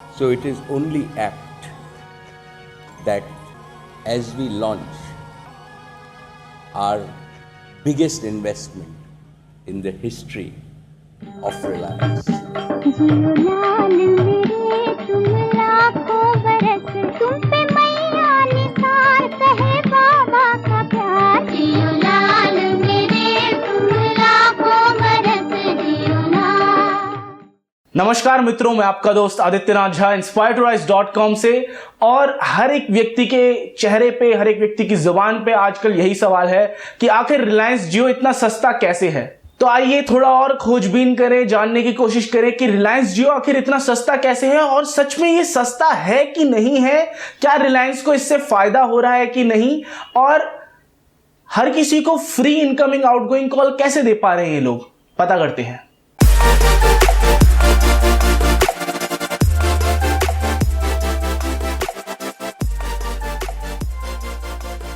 So it is only apt that as we launch our biggest investment in the history of Reliance, जियो लाल मेरे तुम लाखों बरस तुम पे मैया निसार कहे बाबा का प्यार जियो लाल मेरे तुम लाखों बरस जियो लाल। नमस्कार मित्रों, मैं आपका दोस्त आदित्यनाथ झा inspiredtorise.com से। और हर एक व्यक्ति के चेहरे पे, हर एक व्यक्ति की जुबान पे आजकल यही सवाल है कि आखिर रिलायंस जियो इतना सस्ता कैसे है। तो आइए थोड़ा और खोजबीन करें, जानने की कोशिश करें कि रिलायंस जियो आखिर इतना सस्ता कैसे है और सच में ये सस्ता है कि नहीं है, क्या रिलायंस को इससे फायदा हो रहा है कि नहीं, और हर किसी को फ्री इनकमिंग आउटगोइंग कॉल कैसे दे पा रहे हैं ये लोग, पता करते हैं।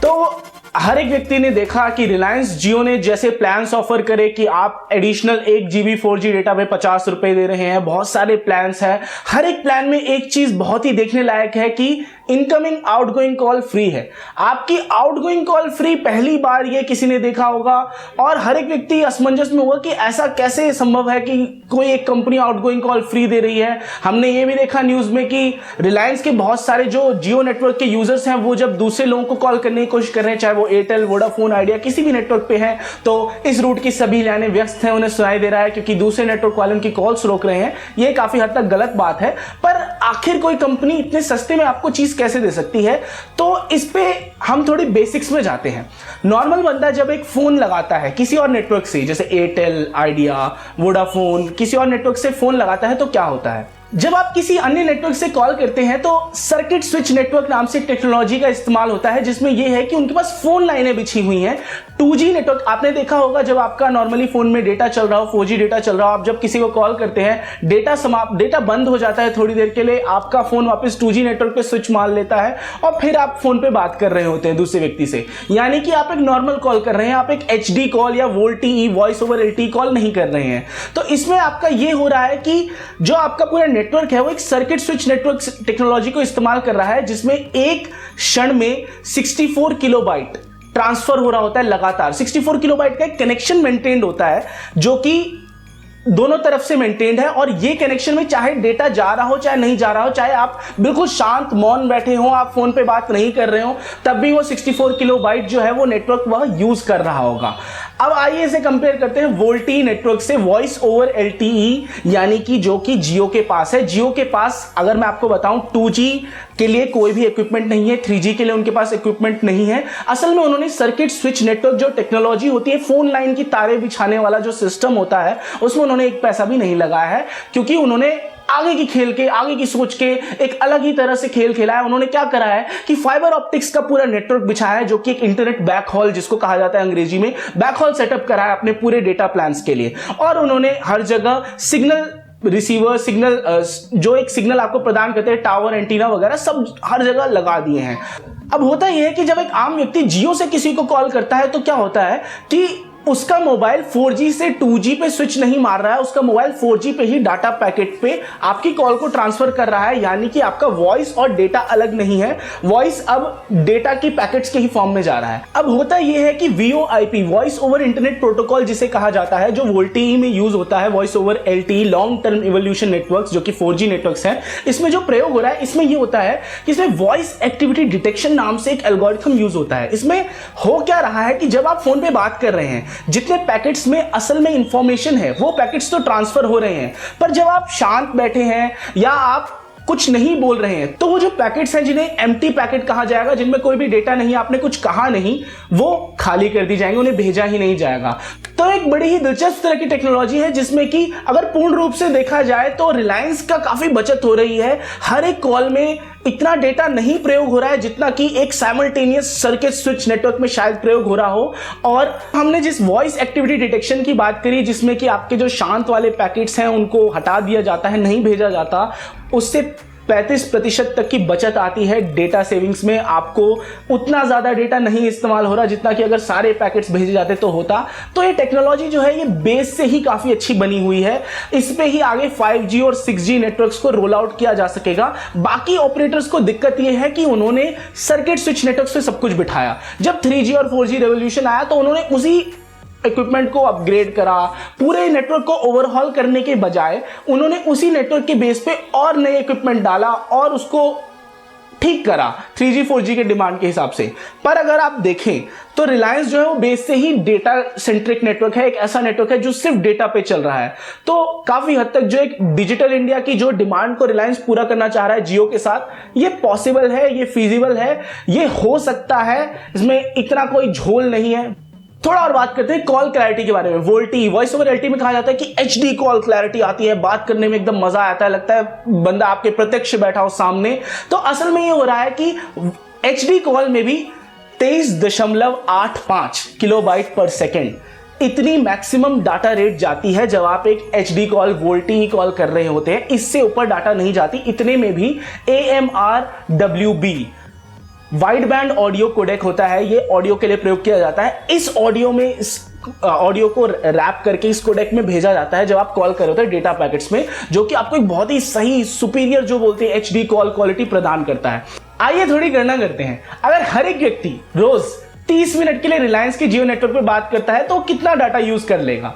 तो हर एक व्यक्ति ने देखा कि रिलायंस जियो ने जैसे प्लान्स ऑफर करे कि आप एडिशनल 1 GB 4G डेटा पे 50 रुपए दे रहे हैं, बहुत सारे प्लान्स हैं। हर एक प्लान में एक चीज बहुत ही देखने लायक है कि इनकमिंग आउटगोइंग कॉल फ्री है। आपकी आउटगोइंग कॉल फ्री पहली बार ये किसी ने देखा होगा और हर एक व्यक्ति असमंजस में होगा कि ऐसा कैसे संभव है कि कोई एक कंपनी आउटगोइंग कॉल फ्री दे रही है। हमने ये भी देखा न्यूज में कि रिलायंस के बहुत सारे जो जियो नेटवर्क के यूजर्स हैं वो जब दूसरे लोगों को कॉल करने की कोशिश कर रहे हैं, चाहे वो एयरटेल, वोडाफोन, आइडिया किसी भी नेटवर्क पे हैं, तो इस रूट की सभी लाइनें व्यस्त हैं, उन्हें सुनाई दे रहा है क्योंकि दूसरे नेटवर्क वाले उनकी कॉल्स रोक रहे हैं। ये काफी हद तक गलत बात है, पर आखिर कोई कंपनी इतने सस्ते में आपको चीज कैसे दे सकती है। तो इस पे हम थोड़ी बेसिक्स में जाते हैं। नॉर्मल बंदा जब एक फोन लगाता है किसी और नेटवर्क से, जैसे एयरटेल, आइडिया, वोडाफोन, किसी और नेटवर्क से फोन लगाता है तो क्या होता है, जब आप किसी अन्य नेटवर्क से कॉल करते हैं तो सर्किट स्विच नेटवर्क नाम से टेक्नोलॉजी का इस्तेमाल होता है, जिसमें यह है कि उनके पास फोन लाइनें बिछी हुई हैं। 2G नेटवर्क आपने देखा होगा, जब आपका नॉर्मली फोन में डेटा चल रहा हो, 4G डेटा चल रहा हो, आप जब किसी को कॉल करते हैं डेटा बंद हो जाता है थोड़ी देर के लिए, आपका फोन वापस 2G नेटवर्क पे स्विच मार लेता है और फिर आप फोन पे बात कर रहे होते हैं दूसरे व्यक्ति से। यानी कि आप एक नॉर्मल कॉल कर रहे हैं, आप एक HD कॉल या VoLTE voice over LTE call नहीं कर रहे हैं। तो इसमें आपका यह हो रहा है कि जो आपका पूरा नेटवर्क है वो एक सर्किट स्विच नेटवर्क टेक्नोलॉजी को इस्तेमाल कर रहा है, जिसमें एक क्षण में 64 किलोबाइट ट्रांसफर हो रहा होता है लगातार। 64 किलोबाइट का एक कनेक्शन मेंटेन्ड होता है जो कि दोनों तरफ से मेंटेन्ड है, और ये कनेक्शन में चाहे डेटा जा रहा हो चाहे नहीं जा रहा हो, चाहे आप बिल्कुल शांत मौन बैठे हो, आप फोन पे बात नहीं कर रहे हो, तब भी वो 64 किलोबाइट जो है वो नेटवर्क वह यूज कर रहा होगा। अब आइए इसे कंपेयर करते हैं VoLTE नेटवर्क से, वॉइस ओवर LTE, यानी कि जो कि जियो के पास है। जियो के पास अगर मैं आपको बताऊं 2G के लिए कोई भी इक्विपमेंट नहीं है, 3G के लिए उनके पास इक्विपमेंट नहीं है। असल में उन्होंने सर्किट स्विच नेटवर्क जो टेक्नोलॉजी होती है, फोन लाइन की तारें बिछाने वाला जो सिस्टम होता है, उसमें उन्होंने एक पैसा भी नहीं लगाया है, क्योंकि उन्होंने आगे की सोच के एक अलग ही तरह से खेल खेला है। उन्होंने क्या करा है कि फाइबर ऑप्टिक्स का पूरा नेटवर्क बिछाया है, जो कि एक इंटरनेट बैकहॉल जिसको कहा जाता है अंग्रेजी में, बैकहॉल सेटअप करा है अपने पूरे डेटा प्लान्स के लिए। और उन्होंने हर जगह सिग्नल रिसीवर, जो एक सिग्नल आपको प्रदान करते हैं, टावर, एंटीना वगैरह सब हर जगह लगा दिए हैं। अब होता यह है कि जब एक आम व्यक्ति जियो से किसी को कॉल करता है तो क्या होता है कि उसका मोबाइल 4G से 2G पे स्विच नहीं मार रहा है, उसका मोबाइल 4G पे ही डाटा पैकेट पे आपकी कॉल को ट्रांसफर कर रहा है। यानी कि आपका वॉइस और डेटा अलग नहीं है, वॉइस अब डेटा की पैकेट्स के ही फॉर्म में जा रहा है। अब होता यह है कि VoIP, voice over internet protocol जिसे कहा जाता है, जो VoLTE में यूज होता है, voice over LTE, long term evolution networks, जो कि 4G नेटवर्क्स हैं, इसमें जो प्रयोग हो रहा है, इसमें यह होता है कि इसमें वॉइस एक्टिविटी डिटेक्शन नाम से एक एल्गोरिथम यूज होता है। इसमें हो क्या रहा है कि जब आप फोन पे बात कर रहे हैं, जितने पैकेट्स में असल में इंफॉर्मेशन है वो पैकेट्स तो ट्रांसफर हो रहे हैं, पर जब आप शांत बैठे हैं या आप कुछ नहीं बोल रहे हैं, तो वो जो पैकेट्स हैं जिन्हें एम्प्टी पैकेट कहा जाएगा, जिनमें कोई भी डेटा नहीं, आपने कुछ कहा नहीं, वो खाली कर दी जाएंगे, उन्हें भेजा ही नहीं जाएगा। तो एक बड़ी ही दिलचस्प तरह की टेक्नोलॉजी है, जिसमें कि अगर पूर्ण रूप से देखा जाए तो रिलायंस का काफी बचत हो रही है। हर एक कॉल में इतना डेटा नहीं प्रयोग हो रहा है जितना कि एक साइमल्टेनियस सर्किट स्विच नेटवर्क में शायद प्रयोग हो रहा हो। और हमने जिस वॉइस एक्टिविटी डिटेक्शन की बात करी, जिसमें कि आपके जो शांत वाले पैकेट्स हैं उनको हटा दिया जाता है, नहीं भेजा जाता, उससे 35% तक की बचत आती है डेटा सेविंग्स में। आपको उतना ज़्यादा डेटा नहीं इस्तेमाल हो रहा जितना कि अगर सारे पैकेट्स भेजे जाते तो होता। तो ये टेक्नोलॉजी जो है ये बेस से ही काफ़ी अच्छी बनी हुई है। इस पे ही आगे 5G और 6G नेटवर्क्स को रोल आउट किया जा सकेगा। बाकी ऑपरेटर्स को दिक्कत ये है कि उन्होंने सर्किट स्विच नेटवर्क्स पे सब कुछ बिठाया। जब 3G और 4G रेवोल्यूशन आया तो उन्होंने उसी इक्विपमेंट को अपग्रेड करा, पूरे नेटवर्क को ओवरहॉल करने के बजाय उन्होंने उसी नेटवर्क के बेस पे और नए इक्विपमेंट डाला और उसको ठीक करा 3G 4G के डिमांड के हिसाब से। पर अगर आप देखें तो रिलायंस जो है वो बेस से ही डेटा सेंट्रिक नेटवर्क है, एक ऐसा नेटवर्क है जो सिर्फ डेटा पे चल रहा है। तो काफी हद तक जो एक डिजिटल इंडिया की जो डिमांड को रिलायंस पूरा करना चाह रहा है जियो के साथ, ये पॉसिबल है, ये फीजिबल है, ये हो सकता है, इसमें इतना कोई झोल नहीं है। थोड़ा और बात करते हैं कॉल क्लैरिटी के बारे में। वोल्टी वॉइस ओवर एलटी में कहा जाता है कि HD कॉल क्लैरिटी आती है, बात करने में एकदम मजा आता है, लगता है बंदा आपके प्रत्यक्ष बैठा हो सामने। तो असल में ये हो रहा है कि HD कॉल में भी 23.85 किलोबाइट पर सेकेंड इतनी मैक्सिमम डाटा रेट जाती है जब आप एक HD कॉल वोल्टी कॉल कर रहे होते हैं। इससे ऊपर डाटा नहीं जाती। इतने में भी AMRWB wide band audio codec होता है, ये ऑडियो के लिए प्रयोग किया जाता है। इस ऑडियो में इस ऑडियो को रैप करके इस कोडेक में भेजा जाता है जब आप कॉल कर रहे होते हैं डेटा पैकेट्स में, जो कि आपको एक बहुत ही सही सुपीरियर जो बोलते हैं HD कॉल क्वालिटी प्रदान करता है। आइए थोड़ी गणना करते हैं। अगर हर एक व्यक्ति रोज 30 मिनट के लिए रिलायंस के जियो नेटवर्क पर बात करता है तो कितना डाटा यूज कर लेगा?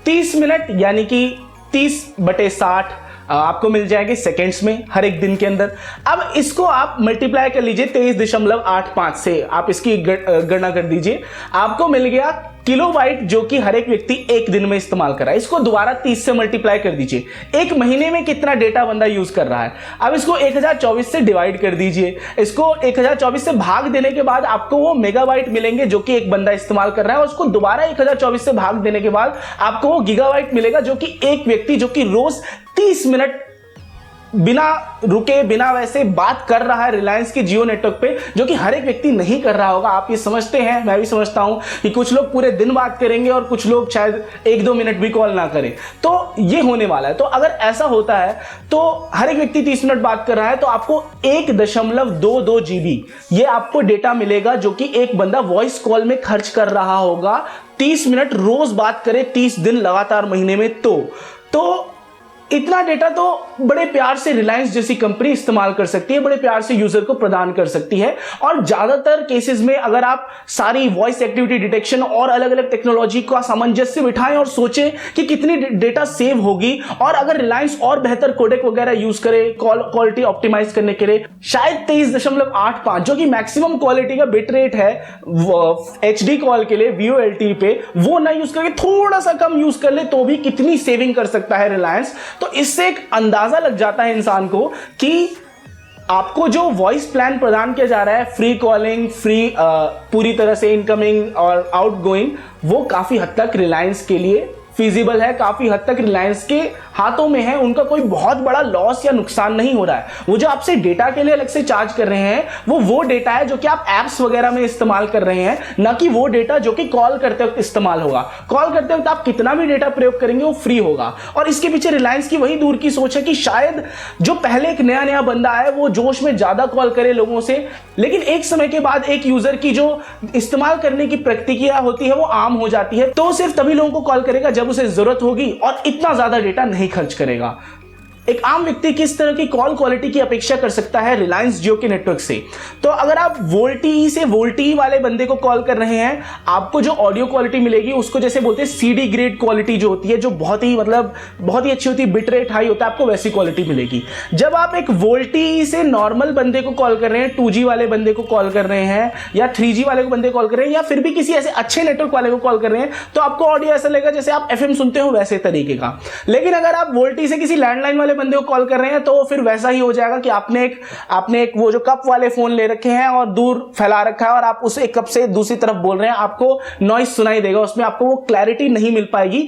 30 मिनट यानी कि 30/60 आपको मिल जाएंगे सेकेंड्स में हर एक दिन के अंदर। अब इसको आप मल्टीप्लाई कर लीजिए 23.85 से, आप इसकी गणना कर दीजिए, आपको मिल गया किलोबाइट जो कि हर एक व्यक्ति एक दिन में इस्तेमाल कर रहा है। इसको दोबारा 30 से मल्टीप्लाई कर दीजिए, एक महीने में कितना डेटा बंदा यूज कर रहा है। अब इसको 1024 से डिवाइड कर दीजिए, इसको 1024 से भाग देने के बाद आपको वो मेगाबाइट मिलेंगे जो कि एक बंदा इस्तेमाल कर रहा है, और उसको दोबारा 1024 से भाग देने के बाद आपको वो गीगाबाइट मिलेगा जो कि एक व्यक्ति जो कि रोज 30 मिनट बिना रुके बिना वैसे बात कर रहा है रिलायंस के जियो नेटवर्क पे, जो कि हर एक व्यक्ति नहीं कर रहा होगा। आप ये समझते हैं, मैं भी समझता हूं कि कुछ लोग पूरे दिन बात करेंगे और कुछ लोग शायद 1-2 मिनट भी कॉल ना करें। तो ये होने वाला है। तो अगर ऐसा होता है तो हर एक व्यक्ति 30 मिनट बात कर रहा है तो आपको 1.22 GB ये आपको डेटा मिलेगा जो कि एक बंदा वॉइस कॉल में खर्च कर रहा होगा। 30 मिनट रोज बात करे 30 दिन लगातार महीने में, तो इतना डेटा तो बड़े प्यार से रिलायंस जैसी कंपनी इस्तेमाल कर सकती है, बड़े प्यार से यूजर को प्रदान कर सकती है। और ज्यादातर केसेस में अगर आप सारी वॉइस एक्टिविटी डिटेक्शन और अलग अलग टेक्नोलॉजी का सामंजस्य बिठाएं और सोचें कि कितनी डेटा सेव होगी, और अगर रिलायंस और बेहतर कोडेक वगैरह यूज करे कॉल क्वालिटी ऑप्टिमाइज करने के लिए, शायद 23.85 जो कि मैक्सिमम क्वालिटी का बिट रेट है HD कॉल के लिए VoLTE पे, वो ना यूज करके थोड़ा सा कम यूज कर ले तो भी कितनी सेविंग कर सकता है रिलायंस। तो इससे एक अंदाजा लग जाता है इंसान को कि आपको जो वॉइस प्लान प्रदान किया जा रहा है, फ्री कॉलिंग, फ्री पूरी तरह से इनकमिंग और आउटगोइंग, वो काफी हद तक रिलायंस के लिए फीजिबल है, काफी हद तक रिलायंस के हाथों में है। उनका कोई बहुत बड़ा लॉस या नुकसान नहीं हो रहा है। वो जो आपसे डेटा के लिए अलग से चार्ज कर रहे हैं वो डेटा है जो कि आप एप्स वगैरह में इस्तेमाल कर रहे हैं, ना कि वो डेटा जो कि कॉल करते वक्त इस्तेमाल होगा। कॉल करते वक्त आप कितना भी डेटा प्रयोग करेंगे वो फ्री होगा। और इसके पीछे रिलायंस की वही दूर की सोच है कि शायद जो पहले एक नया बंदा है वो जोश में ज्यादा कॉल करे लोगों से, लेकिन एक समय के बाद एक यूजर की जो इस्तेमाल करने की प्रतिक्रिया होती है वो आम हो जाती है। तो सिर्फ तभी लोगों को कॉल करेगा जब उसे जरूरत होगी और इतना ज्यादा डेटा नहीं खर्च करेगा। एक आम व्यक्ति किस तरह की कॉल क्वालिटी की अपेक्षा कर सकता है रिलायंस जियो के नेटवर्क से? तो अगर आप वोल्टी से वोल्टी वाले बंदे को कॉल कर रहे हैं, आपको जो ऑडियो क्वालिटी मिलेगी उसको जैसे बोलते हैं CD ग्रेड क्वालिटी जो होती है, जो बहुत ही अच्छी होती है, बिट रेट हाई होता है, आपको वैसी क्वालिटी मिलेगी। जब आप एक वोल्टी से नॉर्मल बंदे को कॉल कर रहे हैं, 2G वाले बंदे को कॉल कर रहे हैं, या 3G वाले बंदे को कॉल कर रहे हैं, या फिर भी किसी ऐसे अच्छे नेटवर्क वाले को कॉल कर रहे हैं, तो आपको ऑडियो ऐसा लगेगा जैसे आप FM सुनते हो वैसे तरीके का। लेकिन अगर आप वोल्टी से किसी लैंडलाइन वाले बंदे को कॉल कर रहे हैं तो फिर वैसा ही हो जाएगा कि आपने एक वो जो कप वाले फोन ले रखे हैं और दूर फैला रखा है और आप उस एक कप से दूसरी तरफ बोल रहे हैं, आपको नॉइज सुनाई देगा, उसमें आपको वो क्लैरिटी नहीं मिल पाएगी।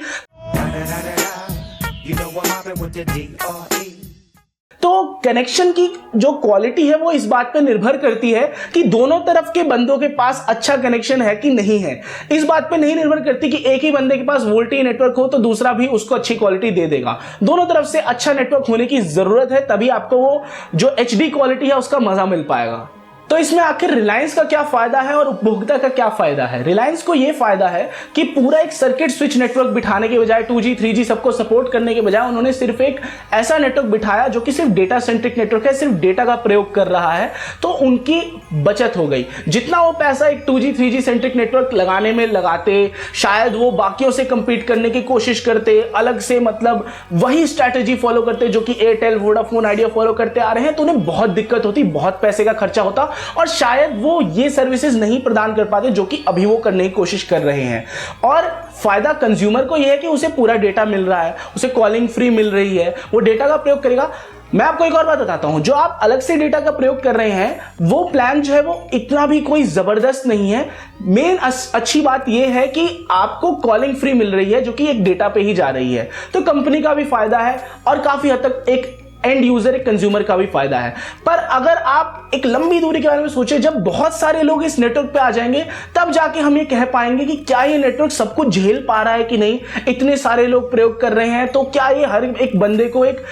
तो कनेक्शन की जो क्वालिटी है वो इस बात पर निर्भर करती है कि दोनों तरफ के बंदों के पास अच्छा कनेक्शन है कि नहीं है। इस बात पे नहीं निर्भर करती कि एक ही बंदे के पास वोल्टी नेटवर्क हो तो दूसरा भी उसको अच्छी क्वालिटी दे देगा। दोनों तरफ से अच्छा नेटवर्क होने की जरूरत है, तभी आपको वो जो HD क्वालिटी है उसका मजा मिल पाएगा। तो इसमें आखिर रिलायंस का क्या फायदा है और उपभोक्ता का क्या फायदा है? रिलायंस को यह फायदा है कि पूरा एक सर्किट स्विच नेटवर्क बिठाने के बजाय 2G 3G सबको सपोर्ट करने के बजाय उन्होंने सिर्फ एक ऐसा नेटवर्क बिठाया जो कि सिर्फ डेटा सेंट्रिक नेटवर्क है, सिर्फ डेटा का प्रयोग कर रहा है, तो उनकी बचत हो गई। जितना वो पैसा एक 2G 3G सेंट्रिक नेटवर्क लगाने में लगाते, शायद वो बाकियों से कंपीट करने की कोशिश करते, अलग से मतलब वही स्ट्रैटेजी फॉलो करते जो कि एयरटेल, वोडाफोन, आइडिया फॉलो करते आ रहे हैं, तो उन्हें बहुत दिक्कत होती, बहुत पैसे का खर्चा होता और शायद वो ये सर्विसेज नहीं प्रदान कर पाते जो कि अभी वो करने की कोशिश कर रहे हैं। और फायदा कंज्यूमर को यह है कि उसे पूरा डेटा मिल रहा है, उसे कॉलिंग फ्री मिल रही है, वो डेटा का प्रयोग करेगा। मैं आपको एक और बात बताता हूं, जो आप अलग से डेटा का प्रयोग कर रहे हैं वो प्लान जो है वो इतना भी कोई जबरदस्त नहीं है। मेन अच्छी बात यह है कि आपको कॉलिंग फ्री मिल रही है जो कि एक डेटा पे ही जा रही है, तो कंपनी का भी फायदा है और काफी हद तक एक एंड यूजर, एक कंज्यूमर का भी फायदा है। पर अगर आप एक लंबी दूरी के बारे में सोचें, जब बहुत सारे लोग इस नेटवर्क पे आ जाएंगे तब जाके हम ये कह पाएंगे कि क्या ये नेटवर्क सब कुछ झेल पा रहा है कि नहीं। इतने सारे लोग प्रयोग कर रहे हैं तो क्या ये हर एक बंदे को एक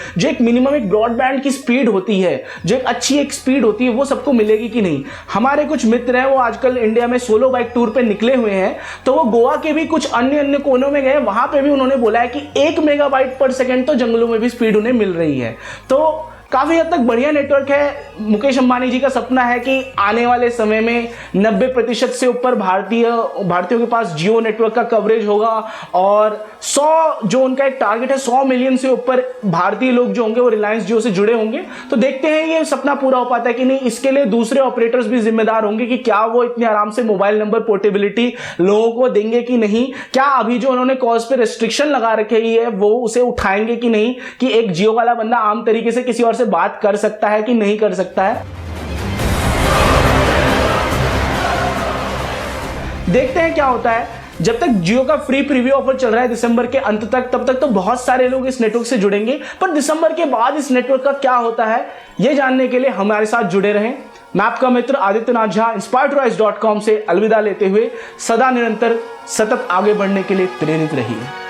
मिनिमम एक ब्रॉडबैंड की स्पीड होती है, जो एक अच्छी एक स्पीड होती है, वो सबको मिलेगी कि नहीं। हमारे कुछ मित्र हैं वो आजकल इंडिया में सोलो बाइक टूर पे निकले हुए हैं, तो वो गोवा के भी कुछ अन्य कोनों में गए, वहां पे भी उन्होंने बोला है कि 1 मेगाबाइट पर सेकेंड तो जंगलों में भी स्पीड उन्हें मिल रही है। तो काफी हद तक बढ़िया नेटवर्क है। मुकेश अंबानी जी का सपना है कि आने वाले समय में 90% से ऊपर भारतीयों के पास जियो नेटवर्क का कवरेज होगा और 100 जो उनका एक टारगेट है 100 मिलियन से ऊपर भारतीय लोग जो होंगे वो रिलायंस जियो से जुड़े होंगे। तो देखते हैं ये सपना पूरा हो पाता है कि नहीं। इसके लिए दूसरे ऑपरेटर्स भी जिम्मेदार होंगे कि क्या वो इतने आराम से मोबाइल नंबर पोर्टेबिलिटी लोगों को देंगे कि नहीं। क्या अभी जो उन्होंने कॉल्स पे रेस्ट्रिक्शन लगा रखी है वो उसे उठाएंगे कि नहीं, कि एक जियो वाला बंदा आम तरीके से किसी और से बात कर सकता है कि नहीं कर सकता है। देखते हैं क्या होता है। जब तक जियो का फ्री प्रीव्यू ऑफर चल रहा है दिसंबर के अंत तक, तब तक तो बहुत सारे लोग इस नेटवर्क से जुड़ेंगे, पर दिसंबर के बाद इस नेटवर्क का क्या होता है यह जानने के लिए हमारे साथ जुड़े रहें। मैं आपका मित्र आदित्यनाथ झा inspiredtorise.com से अलविदा लेते हुए सदा निरंतर सतत आगे बढ़ने के लिए प्रेरित रहिए।